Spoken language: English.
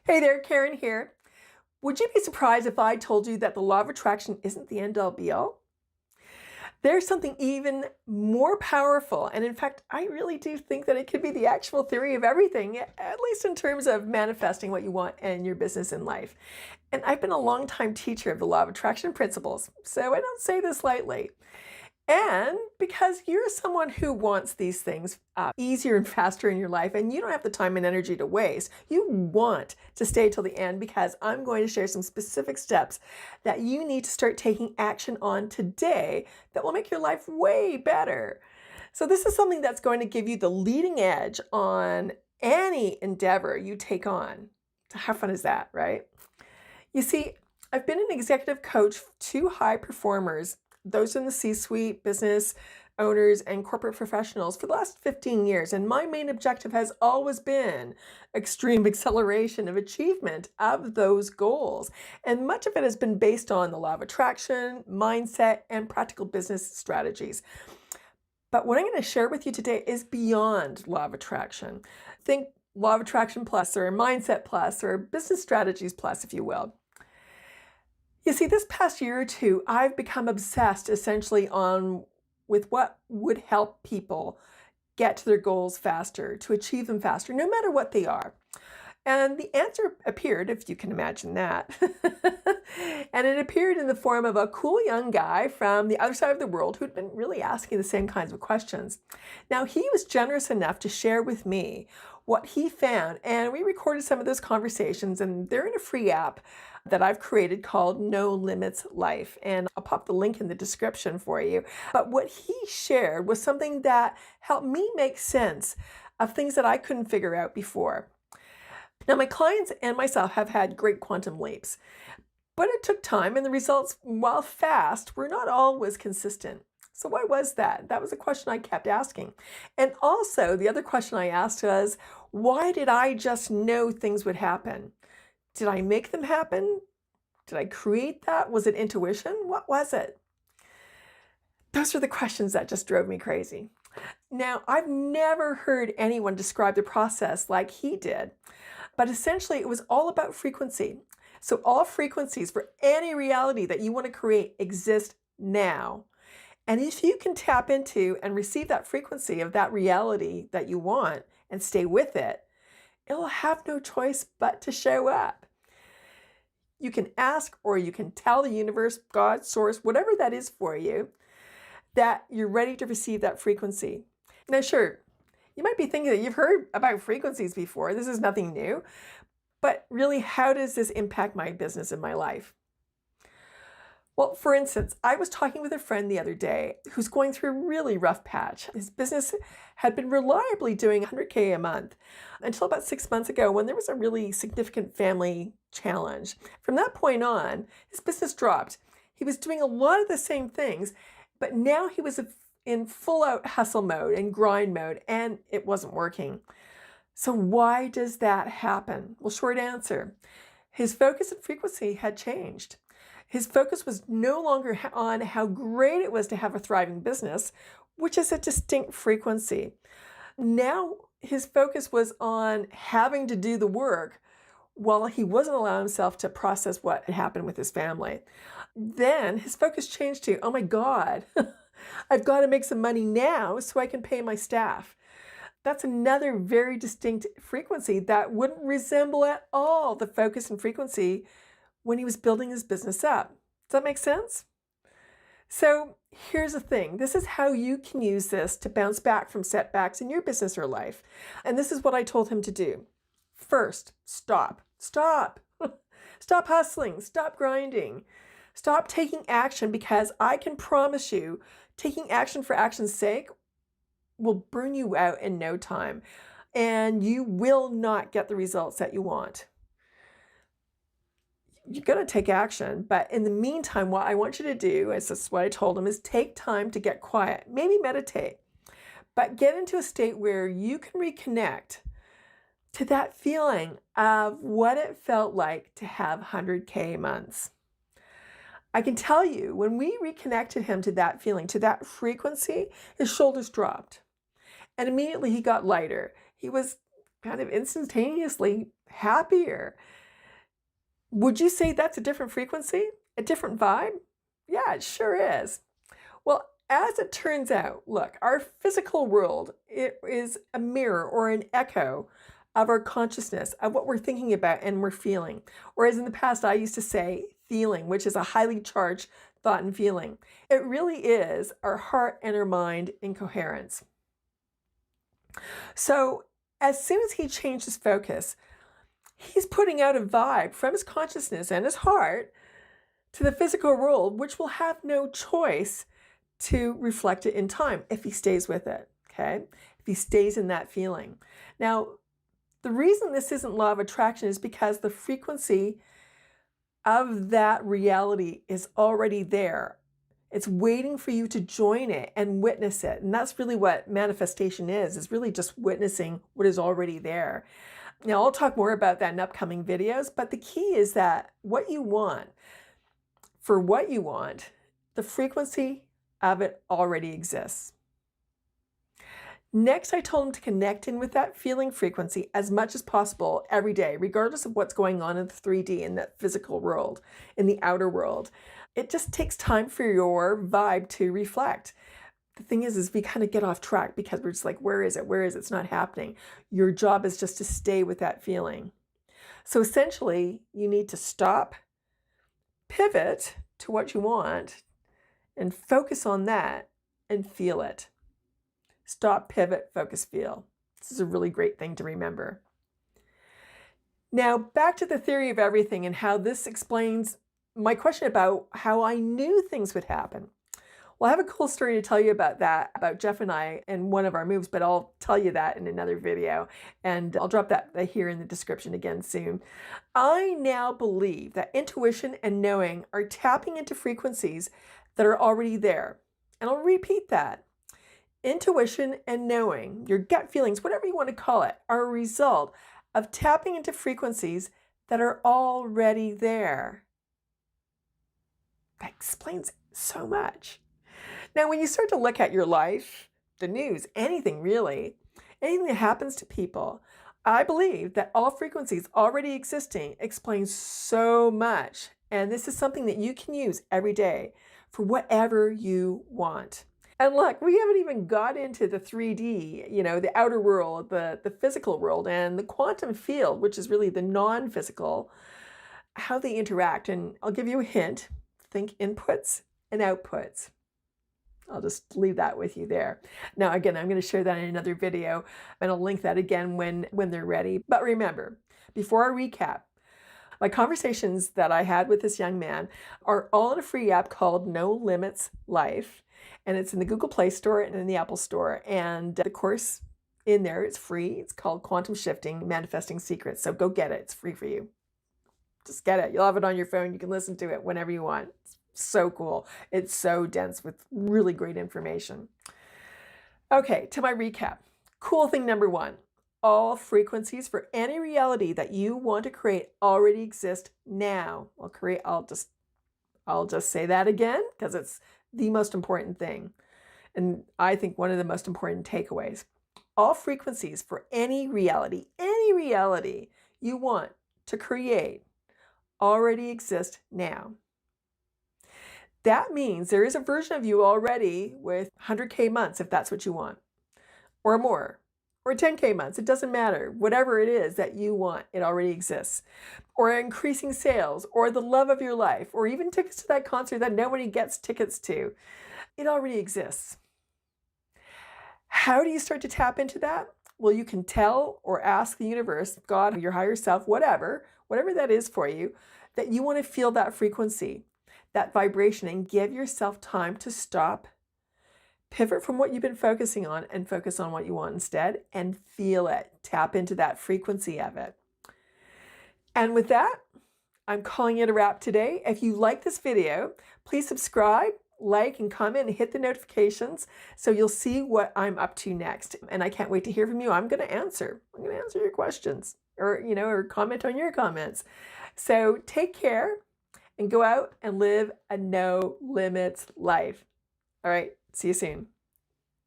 Hey there, Karen here. Would you be surprised if I told you that the law of attraction isn't the end all be all? There's something even more powerful. And in fact, I really do think that it could be the actual theory of everything, at least in terms of manifesting what you want in your business and life. And I've been a long-time teacher of the law of attraction principles, so I don't say this lightly. And because you're someone who wants these things easier and faster in your life, and you don't have the time and energy to waste, you want to stay till the end because I'm going to share some specific steps that you need to start taking action on today that will make your life way better. So, this is something that's going to give you the leading edge on any endeavor you take on. So how fun is that, right? You see, I've been an executive coach to high performers, those in the C suite, business owners, and corporate professionals for the last 15 years. And my main objective has always been extreme acceleration of achievement of those goals. And much of it has been based on the law of attraction, mindset, and practical business strategies. But what I'm going to share with you today is beyond law of attraction. Think law of attraction plus, or mindset plus, or business strategies plus, if you will. You see, this past year or two, I've become obsessed essentially on with what would help people get to their goals faster, to achieve them faster, no matter what they are. And the answer appeared, if you can imagine that. And it appeared in the form of a cool young guy from the other side of the world who'd been really asking the same kinds of questions. Now, he was generous enough to share with me what he found, and we recorded some of those conversations, and they're in a free app that I've created called No Limits Life. And I'll pop the link in the description for you. But what he shared was something that helped me make sense of things that I couldn't figure out before. Now, my clients and myself have had great quantum leaps, but it took time, and the results, while fast, were not always consistent. So, why was that? That was a question I kept asking. And also, the other question I asked was, why did I just know things would happen? Did I make them happen? Did I create that? Was it intuition? What was it? Those are the questions that just drove me crazy. Now, I've never heard anyone describe the process like he did, but essentially it was all about frequency. So all frequencies for any reality that you want to create exist now. And if you can tap into and receive that frequency of that reality that you want and stay with it, it'll have no choice but to show up. You can ask, or you can tell the universe, God, source, whatever that is for you, that you're ready to receive that frequency. Now, sure, you might be thinking that you've heard about frequencies before. This is nothing new. But really, how does this impact my business and my life? Well, for instance, I was talking with a friend the other day who's going through a really rough patch. His business had been reliably doing 100K a month until about 6 months ago when there was a really significant family challenge. From that point on, his business dropped. He was doing a lot of the same things, but now he was in full out hustle mode and grind mode, and it wasn't working. So why does that happen? Well, short answer, his focus and frequency had changed. His focus was no longer on how great it was to have a thriving business, which is a distinct frequency. Now his focus was on having to do the work while he wasn't allowing himself to process what had happened with his family. Then his focus changed to, oh my God, I've got to make some money now so I can pay my staff. That's another very distinct frequency that wouldn't resemble at all the focus and frequency when he was building his business up. Does that make sense? So here's the thing. This is how you can use this to bounce back from setbacks in your business or life. And this is what I told him to do. First, stop. Stop. Stop hustling. Stop grinding. Stop taking action, because I can promise you, taking action for action's sake will burn you out in no time, and you will not get the results that you want. You're going to take action, but in the meantime, what I want you to do, as this is what I told him, is take time to get quiet, maybe meditate, but get into a state where you can reconnect to that feeling of what it felt like to have 100K months. I can tell you, when we reconnected him to that feeling, to that frequency, his shoulders dropped. And immediately he got lighter. He was kind of instantaneously happier. Would you say that's a different frequency? A different vibe? Yeah, it sure is. Well, as it turns out, look, our physical world, it is a mirror or an echo of our consciousness, of what we're thinking about and we're feeling. Whereas in the past, I used to say feeling, which is a highly charged thought and feeling. It really is our heart and our mind in coherence. So as soon as he changed his focus, he's putting out a vibe from his consciousness and his heart to the physical world, which will have no choice to reflect it in time if he stays with it, okay? If he stays in that feeling. Now, the reason this isn't law of attraction is because the frequency of that reality is already there. It's waiting for you to join it and witness it. And that's really what manifestation is really just witnessing what is already there. Now, I'll talk more about that in upcoming videos, but the key is that what you want, for what you want, the frequency of it already exists. Next, I told him to connect in with that feeling frequency as much as possible every day, regardless of what's going on in the 3D, in that physical world, in the outer world. It just takes time for your vibe to reflect. The thing is we kind of get off track because we're just like, where is it? Where is it? It's not happening. Your job is just to stay with that feeling. So essentially, you need to stop, pivot to what you want, and focus on that and feel it. Stop, pivot, focus, feel. This is a really great thing to remember. Now, back to the theory of everything and how this explains my question about how I knew things would happen. Well, I have a cool story to tell you about that, about Jeff and I and one of our moves, but I'll tell you that in another video. And I'll drop that here in the description again soon. I now believe that intuition and knowing are tapping into frequencies that are already there. And I'll repeat that. Intuition and knowing, your gut feelings, whatever you want to call it, are a result of tapping into frequencies that are already there. That explains so much. Now, when you start to look at your life, the news, anything really, anything that happens to people, I believe that all frequencies already existing explains so much. And this is something that you can use every day for whatever you want. And look, we haven't even got into the 3D, the outer world, the physical world, and the quantum field, which is really the non-physical, how they interact. And I'll give you a hint. Think inputs and outputs. I'll just leave that with you there. Now, again, I'm going to share that in another video, and I'll link that again when they're ready. But remember, before I recap, my conversations that I had with this young man are all in a free app called No Limits Life. And it's in the Google Play Store and in the Apple Store. And the course in there is free. It's called Quantum Shifting, Manifesting Secrets. So go get it. It's free for you. Just get it. You'll have it on your phone. You can listen to it whenever you want. It's so cool. It's so dense with really great information. Okay, to my recap. Cool thing number one. All frequencies for any reality that you want to create already exist now. I'll just say that again because it's the most important thing. And I think one of the most important takeaways. All frequencies for any reality you want to create already exist now. That means there is a version of you already with 100K months, if that's what you want, or more, or 10K months. It doesn't matter. Whatever it is that you want, it already exists. Or increasing sales, or the love of your life, or even tickets to that concert that nobody gets tickets to. It already exists. How do you start to tap into that? Well, you can tell or ask the universe, God, your higher self, whatever that is for you, that you want to feel that frequency, that vibration, and give yourself time to stop, pivot from what you've been focusing on and focus on what you want instead and feel it. Tap into that frequency of it. And with that, I'm calling it a wrap today. If you like this video, please subscribe, like, and comment, and hit the notifications so you'll see what I'm up to next. And I can't wait to hear from you. I'm going to answer your questions or comment on your comments. So take care and go out and live a no limits life. All right. See you soon.